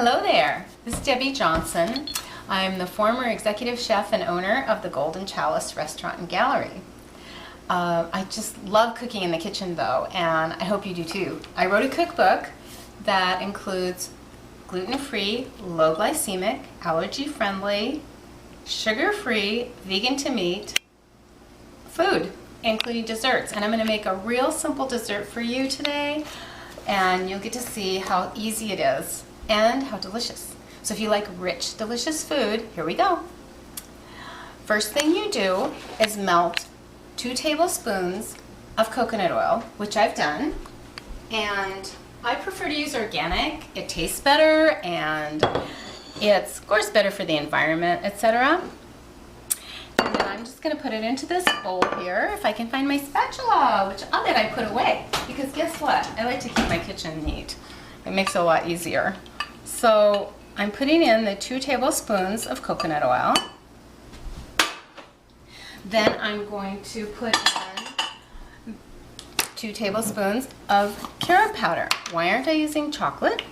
Hello there, this is Debbie Johnson. I'm the former executive chef and owner of the Golden Chalice Restaurant and Gallery. I just love cooking in the kitchen though, and I hope you do too. I wrote a cookbook that includes gluten-free, low-glycemic, allergy-friendly, sugar-free, vegan-to-meat food, including desserts. And I'm going to make a real simple dessert for you today, and you'll get to see how easy it is and how delicious. So if you like rich, delicious food, here we go. First thing you do is melt 2 tablespoons of coconut oil, which I've done, and I prefer to use organic. It tastes better and it's of course better for the environment, etc. And then I'm just going to put it into this bowl here, if I can find my spatula, which I'll bet I put away, because guess what? I like to keep my kitchen neat. It makes it a lot easier. So I'm putting in the 2 tablespoons of coconut oil. Then I'm going to put in 2 tablespoons of carob powder. Why aren't I using chocolate?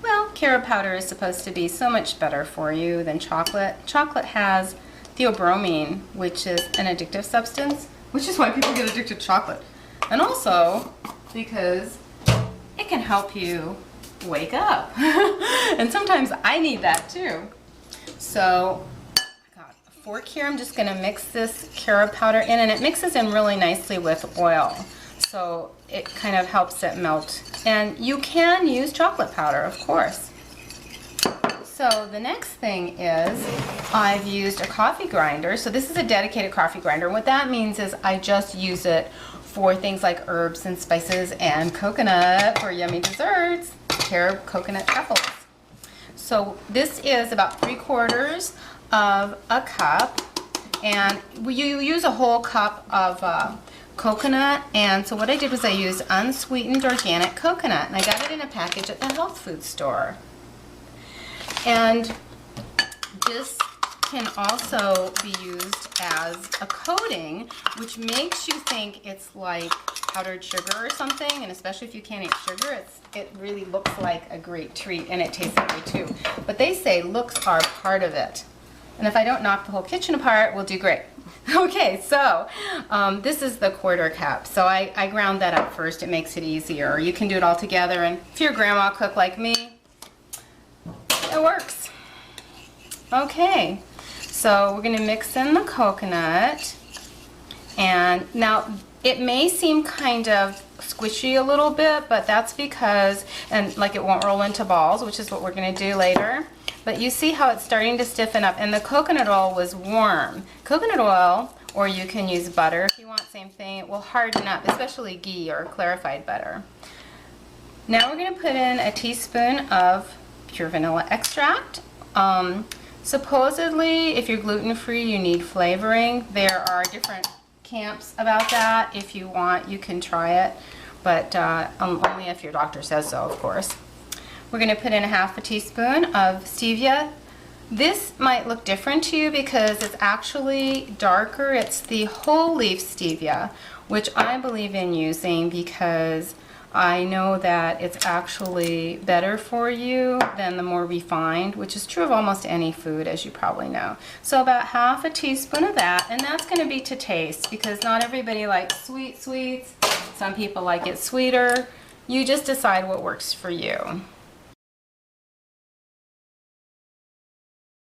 Well, carob powder is supposed to be so much better for you than chocolate. Chocolate has theobromine, which is an addictive substance, which is why people get addicted to chocolate. And also because it can help you wake up. And sometimes I need that too. So I got a fork here. I'm just going to mix this carob powder in, and it mixes in really nicely with oil. So it kind of helps it melt. And you can use chocolate powder, of course. So the next thing is I've used a coffee grinder. So this is a dedicated coffee grinder. What that means is I just use it for things like herbs and spices and coconut for yummy desserts, carob coconut truffles. So this is about 3/4 of a cup, and you use a whole cup of coconut. And so what I did was I used unsweetened organic coconut, and I got it in a package at the health food store. And this can also be used as a coating, which makes you think it's like powdered sugar or something, and especially if you can't eat sugar, it really looks like a great treat, and it tastes that way too. But they say looks are part of it. And if I don't knock the whole kitchen apart, we'll do great. Okay, so this is the 1/4 cup. So I ground that up first. It makes it easier. You can do it all together, and if your grandma cooked like me, it works. Okay, so we're going to mix in the coconut, and now it may seem kind of squishy a little bit, but that's because, and like it won't roll into balls, which is what we're going to do later. But you see how it's starting to stiffen up, and the coconut oil was warm. Coconut oil, or you can use butter if you want, same thing, it will harden up, especially ghee or clarified butter. Now we're going to put in a teaspoon of pure vanilla extract. Supposedly, if you're gluten-free, you need flavoring. There are different camps about that. If you want, you can try it, but only if your doctor says so, of course. We're going to put in 1/2 teaspoon of stevia. This might look different to you because it's actually darker. It's the whole leaf stevia, which I believe in using because I know that it's actually better for you than the more refined, which is true of almost any food, as you probably know. So about 1/2 teaspoon of that, and that's going to be to taste, because not everybody likes sweets. Some people like it sweeter. You just decide what works for you.